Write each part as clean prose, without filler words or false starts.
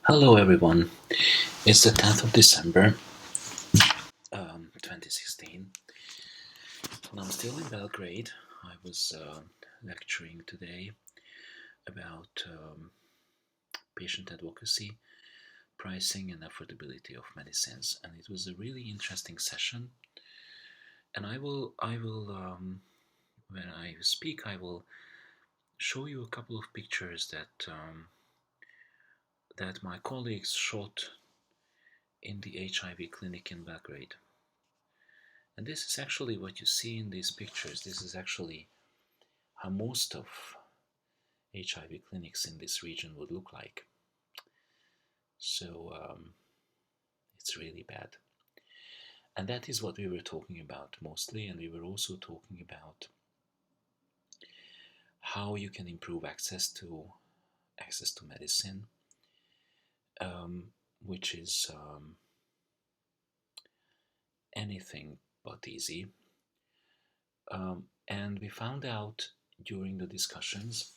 Hello everyone, it's the 10th of December 2016 and I'm still in Belgrade. I was lecturing today about patient advocacy, pricing and affordability of medicines, and it was a really interesting session. And when I speak, I will show you a couple of pictures that my colleagues shot in the HIV clinic in Belgrade. And this is actually what you see in these pictures. This is actually how most of HIV clinics in this region would look like. So it's really bad. And that is what we were talking about mostly. And we were also talking about how you can improve access to medicine, um, which is anything but easy. And we found out during the discussions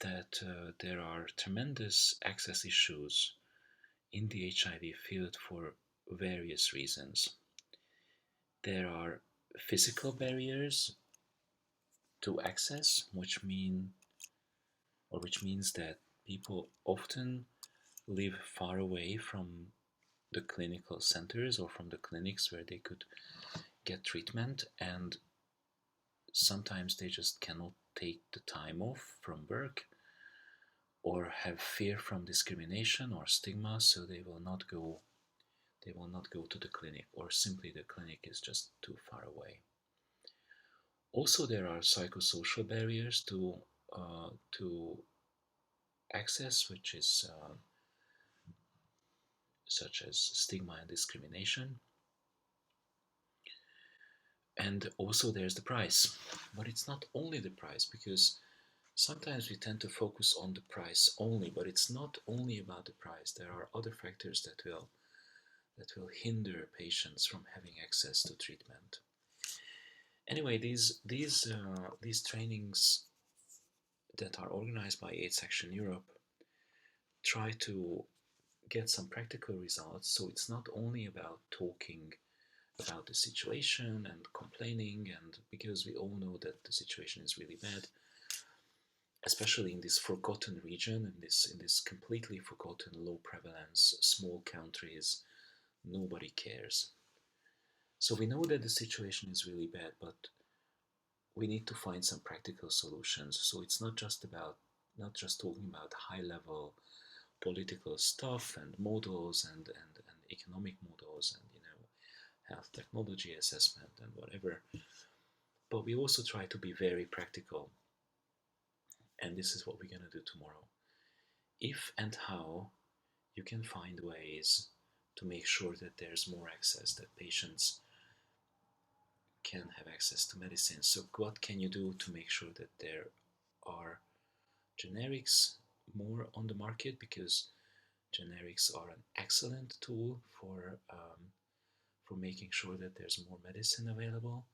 that there are tremendous access issues in the HIV field for various reasons. There are physical barriers to access, which means that people often live far away from the clinical centers or from the clinics where they could get treatment, and sometimes they just cannot take the time off from work or have fear from discrimination or stigma, so they will not go to the clinic, or simply the clinic is just too far away. Also, there are psychosocial barriers to access, which is such as stigma and discrimination. And also, there's the price, but it's not only the price, because sometimes we tend to focus on the price only, but it's not only about the price. There are other factors that will hinder patients from having access to treatment. Anyway, these trainings that are organized by AIDS Action Europe try to get some practical results. So it's not only about talking about the situation and complaining, and because we all know that the situation is really bad, especially in this forgotten region, in this completely forgotten, low prevalence, small countries, nobody cares. So we know that the situation is really bad, but we need to find some practical solutions. So it's not just talking about high level political stuff and models and economic models and health technology assessment and whatever, but we also try to be very practical. And this is what we're going to do tomorrow. If and how you can find ways to make sure that there's more access, that patients can have access to medicine. So what can you do to make sure that there are generics more on the market, because generics are an excellent tool for making sure that there's more medicine available.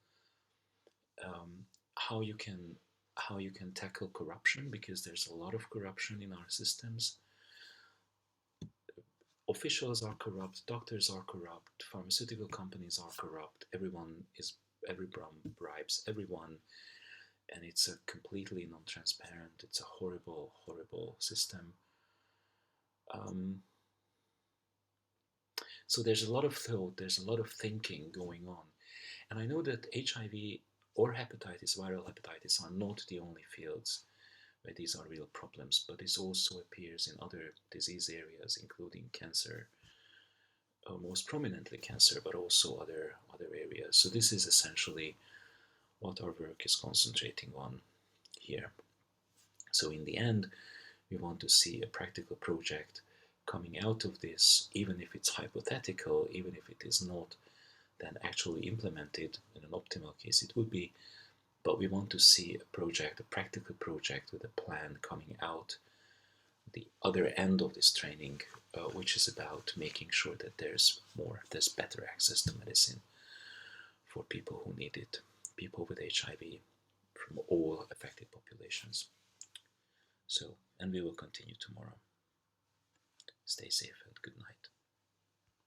Um, how you can how you can tackle corruption, because there's a lot of corruption in our systems. Officials are corrupt, doctors are corrupt, pharmaceutical companies are corrupt. Everyone bribes everyone, and it's a completely non-transparent. It's a horrible, horrible system. Um, So there's a lot of thought, there's a lot of thinking going on. And I know that HIV or hepatitis, viral hepatitis, are not the only fields where these are real problems, but this also appears in other disease areas, including cancer, most prominently cancer, but also other areas. So this is essentially what our work is concentrating on here. So in the end, we want to see a practical project coming out of this, even if it's hypothetical, even if it is not then actually implemented. In an optimal case it would be, but we want to see a practical project with a plan coming out the other end of this training, which is about making sure that there's better access to medicine for people who need it, people with HIV from all affected populations. So, and we will continue tomorrow. Stay safe and good night.